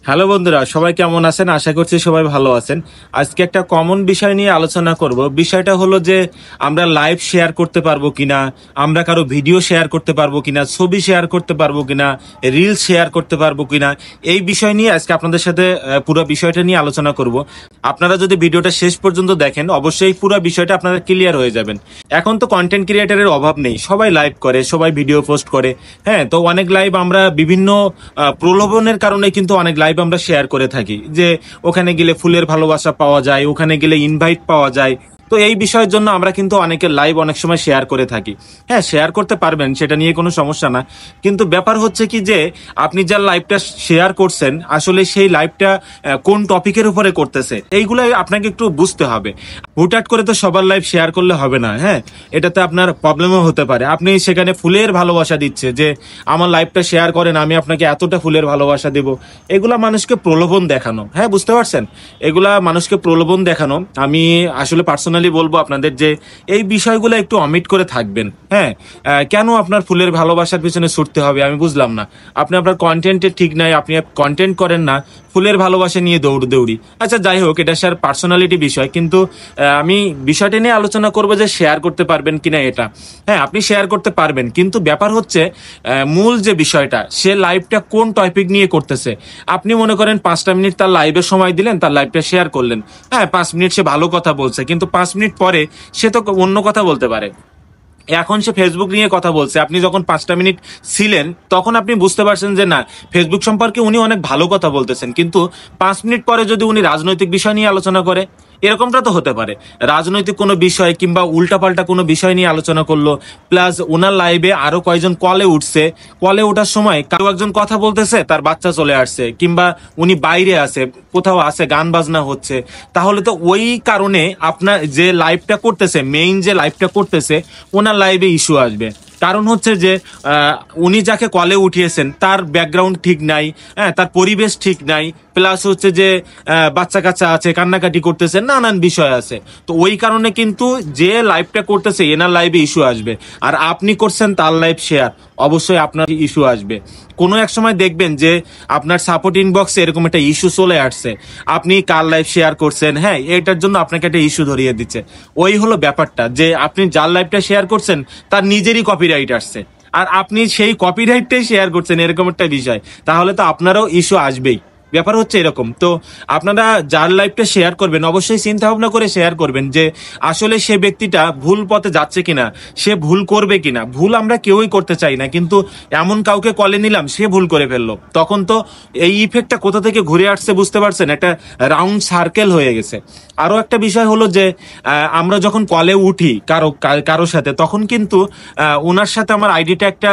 Hello বন্ধুরা, সবাই কেমন আছেন? আশা করছি সবাই ভালো আছেন। আজকে একটা কমন বিষয় নিয়ে আলোচনা করব। বিষয়টা হলো যে আমরা লাইভ শেয়ার করতে পারবো কিনা, আমরা কারো ভিডিও শেয়ার করতে পারবো কিনা, ছবি শেয়ার করতে পারবো কিনা, রিল শেয়ার করতে পারবো কিনা, এই বিষয় নিয়ে আজকে আপনাদের সাথে পুরো বিষয়টা নিয়ে আলোচনা করব। আপনারা যদি ভিডিওটা শেষ পর্যন্ত দেখেন অবশ্যই পুরো বিষয়টা আপনারা ক্লিয়ার হয়ে যাবেন। এখন তো কন্টেন্ট ক্রিয়েটরের অভাব নেই, সবাই লাইভ করে, সবাই ভিডিও পোস্ট করে। হ্যাঁ, তো অনেক লাইভ আমরা বিভিন্ন প্রলোভনের কারণে কিন্তু অনেক লাইভ আমরা শেয়ার করে থাকি যে ওখানে গেলে ফুলের ভালোবাসা পাওয়া যায়, ওখানে গেলে ইনভাইট পাওয়া যায়। তো এই বিষয়ের জন্য আমরা কিন্তু অনেকের লাইভ অনেক সময় শেয়ার করে থাকি। হ্যাঁ, শেয়ার করতে পারবেন, সেটা নিয়ে কোনো সমস্যা না। কিন্তু ব্যাপার হচ্ছে কি যে আপনি যার লাইভটা শেয়ার করছেন আসলে সেই লাইভটা কোন টপিকের উপরে করতেছে, এইগুলো আপনাকে একটু বুঝতে হবে। হুটহাট করে তো সবার লাইভ শেয়ার করলে হবে না। হ্যাঁ, এটাতে আপনার প্রবলেমও হতে পারে। আপনি সেখানে ফুলের ভালোবাসা দিচ্ছে যে আমার লাইভটা শেয়ার করেন, আমি আপনাকে এতটা ফুলের ভালোবাসা দেব, এগুলা মানুষকে প্রলোভন দেখানো। হ্যাঁ, বুঝতে পারছেন? এগুলা মানুষকে প্রলোভন দেখানো। আমি আসলে পার্সোনালি বলবো আপনাদের যে এই বিষয়গুলো একটু অমিট করে থাকবেন। হ্যাঁ, কেন আপনার ফুলের ভালোবাসার পিছনে ছুটতে হবে আমি বুঝলাম না। আপনি আপনার কন্টেন্টের ঠিক নাই, আপনি কন্টেন্ট করেন না, ফুলের ভালোবাসা নিয়ে দৌড়ি। আচ্ছা, যাই হোক, এটা স্যার পার্সোনালিটি বিষয়। কিন্তু আমি বিষয়টা নিয়ে আলোচনা করবো যে শেয়ার করতে পারবেন কিনা এটা। হ্যাঁ, আপনি শেয়ার করতে পারবেন, কিন্তু ব্যাপার হচ্ছে মূল যে বিষয়টা, সে লাইভটা কোন টপিক নিয়ে করতেছে। আপনি মনে করেন 5টা মিনিট তার লাইভের সময় দিলেন, তার লাইভটা শেয়ার করলেন। হ্যাঁ, 5 মিনিট সে ভালো কথা বলছে, কিন্তু 5 মিনিট পরে সে তো অন্য কথা বলতে পারে। এখন সে ফেসবুক নিয়ে কথা বলছে, আপনি যখন 5টা মিনিট ছিলেন তখন আপনি বুঝতে পারছেন যে না, ফেসবুক সম্পর্কে উনি অনেক ভালো কথা বলতেছেন, কিন্তু 5 মিনিট পরে যদি উনি রাজনৈতিক বিষয় নিয়ে আলোচনা করে, এরকমটা তো হতে পারে। রাজনৈতিক কোনো বিষয় কিংবা উল্টাপাল্টা কোনো বিষয় নিয়ে আলোচনা করলো, প্লাস ওনার লাইভে আরো কয়েকজন কলে উঠছে, কলে ওঠার সময় কারো একজন কথা বলতেছে, তার বাচ্চা চলে আসছে, কিংবা উনি বাইরে আছে, কোথাও আছে, গান বাজনা হচ্ছে, তাহলে তো ওই কারণে আপনার যে লাইভটা করতেছে, মেইন যে লাইভটা করতেছে, ওনার লাইভে ইস্যু আসবে। কারণ হচ্ছে যে উনি যাকে কলে উঠিয়েছেন তার ব্যাকগ্রাউন্ড ঠিক নাই, হ্যাঁ, তার পরিবেশ ঠিক নাই, প্লাস হচ্ছে যে বাচ্চা কাচ্চা আছে, কান্নাকাটি করতেছে, নানান বিষয় আছে। তো ওই কারণে কিন্তু যে লাইভটা করতেছে এনার লাইভে ইস্যু আসবে। আর আপনি করছেন তার লাইভ শেয়ার, অবশ্যই আপনার ইস্যু আসবে। কোনো এক সময় দেখবেন যে আপনার সাপোর্ট ইনবক্সে এরকম একটা ইস্যু চলে আসছে, আপনি কার লাইভ শেয়ার করছেন, হ্যাঁ, এটার জন্য আপনাকে একটা ইস্যু ধরিয়ে দিচ্ছে। ওই হলো ব্যাপারটা, যে আপনি যার লাইভটা শেয়ার করছেন তার নিজেরই কপিরাইট আসছে, আর আপনি সেই কপিরাইটটাই শেয়ার করছেন, এরকম একটা বিষয়। তাহলে তো আপনারও ইস্যু আসবেই। ব্যাপার হচ্ছে এরকম। তো আপনারা যার লাইভটা শেয়ার করবেন অবশ্যই চিন্তা ভাবনা করে শেয়ার করবেন যে আসলে সে ব্যক্তিটা ভুল পথে যাচ্ছে কিনা, সে ভুল করবে কিনা। ভুল আমরা কেউই করতে চাই না, কিন্তু এমন কাউকে কলে নিলাম সে ভুল করে ফেললো, তখন তো এই ইফেক্টটা কোথা থেকে ঘুরে আসছে বুঝতে পারছেন? একটা রাউন্ড সার্কেল হয়ে গেছে। আরো একটা বিষয় হলো যে আমরা যখন কলে উঠি কারো সাথে, তখন কিন্তু ওনার সাথে আমার আইডিটা একটা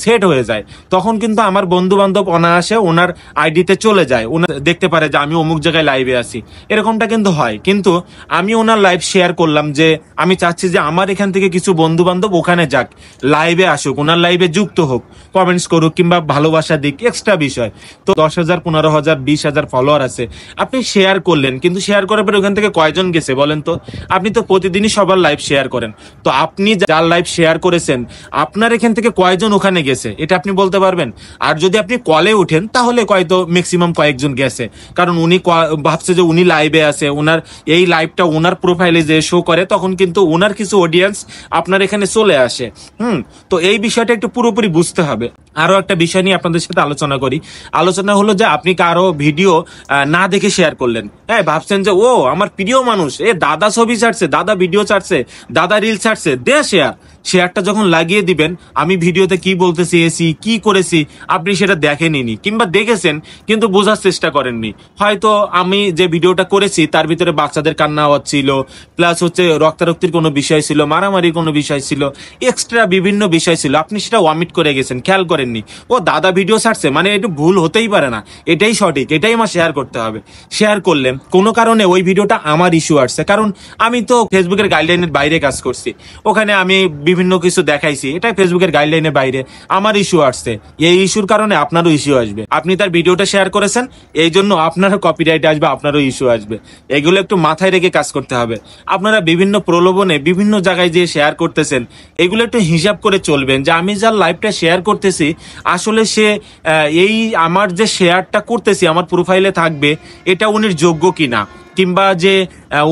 সেট হয়ে যায়। তখন কিন্তু আমার বন্ধু বান্ধব অনায়াসে ওনার আইডিতে চলে যায়, ওনার দেখতে পারে যে আমি অমুক জায়গায় লাইভে আছি, এরকমটা কিন্তু হয়। কিন্তু আমি ওনার লাইভ শেয়ার করলাম যে আমি চাচ্ছি যে আমার এখান থেকে কিছু বন্ধু বান্ধব ওখানে যাক, লাইভে আসুক, ওনার লাইভে যুক্ত হোক, কমেন্টস করুক কিংবা ভালোবাসা দিক, এক্সট্রা বিষয়। তো 10,000, 15,000, 20,000 ফলোয়ার আছে, আপনি শেয়ার করলেন, কিন্তু শেয়ার করার পরে ওখান থেকে কয়জন গেছে বলেন তো? আপনি তো প্রতিদিনই সবার লাইভ শেয়ার করেন, তো আপনি যার লাইভ শেয়ার করেছেন আপনার এখান থেকে কয়জন ওখানে গেছে এটা আপনি বলতে পারবেন? আর যদি আপনি কলে উঠেন তাহলে হয়তো ম্যাক্সিমাম কয়েকজন গেছে, কারণ উনি ভাবছে যে উনি লাইভে আছে, ওনার এই লাইভটা ওনার প্রোফাইলে যে শো করে, তখন কিন্তু ওনার কিছু অডিয়েন্স আপনার এখানে চলে আসে। তো এই বিষয়টা একটু পুরোপুরি বুঝতে হবে। আরো একটা বিষয় নিয়ে আপনাদের সাথে আলোচনা করি। আলোচনা হলো যে আপনি কারো ভিডিও না দেখে শেয়ার করলেন। হ্যাঁ, ভাবছেন যে ও আমার প্রিয় মানুষ, দাদা ছবি ছাড়ছে, দাদা ভিডিও ছাড়ছে, দাদা রিল ছাড়ছে, দে শেয়ারটা যখন লাগিয়ে দিবেন, আমি ভিডিওতে কি বলতে চেয়েছি, কি করেছি, আপনি সেটা দেখেননি, কিংবা দেখেছেন কিন্তু বোঝার চেষ্টা করেননি। হয়তো আমি যে ভিডিওটা করেছি তার ভিতরে বাচ্চাদের কান্না আওয়াজ ছিল, প্লাস হচ্ছে রক্তারক্তির কোনো বিষয় ছিল, মারামারির কোনো বিষয় ছিল, এক্সট্রা বিভিন্ন বিষয় ছিল, আপনি সেটা ওয়ামিট করে গেছেন, খেয়াল করেননি। ও দাদা ভিডিও ছাড়ছে মানে একটু ভুল হতেই পারে না, এটাই সঠিক, এটাই আমার শেয়ার করতে হবে। শেয়ার করলেন, কোনো কারণে ওই ভিডিওটা আমার ইস্যু আসছে, কারণ আমি তো ফেসবুকের গাইডলাইনের বাইরে কাজ করছি। ওখানে আমি বিভিন্ন কিছু দেখাইছি, এটা ফেসবুকের গাইডলাইনের বাইরে, আমার ইস্যু আসছে, এই ইস্যুর কারণে আপনারও ইস্যু আসবে। আপনি তার ভিডিওটা শেয়ার করেছেন, এই জন্য আপনারও কপিরাইট আসবে, আপনারও ইস্যু আসবে। এগুলো একটু মাথায় রেখে কাজ করতে হবে। আপনারা বিভিন্ন প্রলোভনে বিভিন্ন জায়গায় যে শেয়ার করতেছেন, এগুলো একটু হিসাব করে চলবেন যে আমি যার লাইভটা শেয়ার করতেছি আসলে সে এই আমার যে শেয়ারটা করতেছি আমার প্রোফাইলে থাকবে, এটা উনির যোগ্য কিনা, কিংবা যে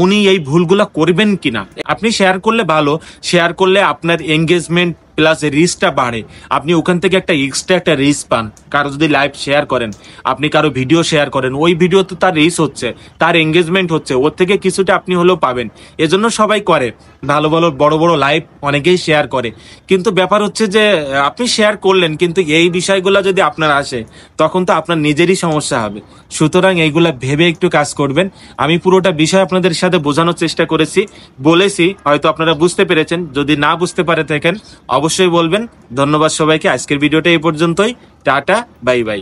উনি এই ভুলগুলা করবেন কিনা। আপনি শেয়ার করলে ভালো, শেয়ার করলে আপনার এঙ্গেজমেন্ট প্লাস রিচটা বাড়ে, আপনি ওখান থেকে একটা এক্সট্রা একটা রিচ পান। কারো যদি লাইভ শেয়ার করেন, আপনি কারো ভিডিও শেয়ার করেন, ওই ভিডিওতে তার রিচ হচ্ছে, তার এঙ্গেজমেন্ট হচ্ছে, ওর থেকে কিছুটা আপনি হলেও পাবেন। এজন্য সবাই করে, ভালো ভালো বড় বড় লাইভ অনেকেই শেয়ার করে। কিন্তু ব্যাপার হচ্ছে যে আপনি শেয়ার করলেন, কিন্তু এই বিষয়গুলো যদি আপনার আসে তখন তো আপনার নিজেরই সমস্যা হবে। সুতরাং এইগুলা ভেবে একটু কাজ করবেন। আমি পুরোটা বিষয় আপনাদের সাথে বোঝানোর চেষ্টা করেছি, বলেছি, হয়তো আপনারা বুঝতে পেরেছেন। যদি না বুঝতে পারে থাকেন অবশ্যই বলবেন। ধন্যবাদ সবাইকে। আজকের ভিডিওটা এই পর্যন্তই। Tata, bye bye.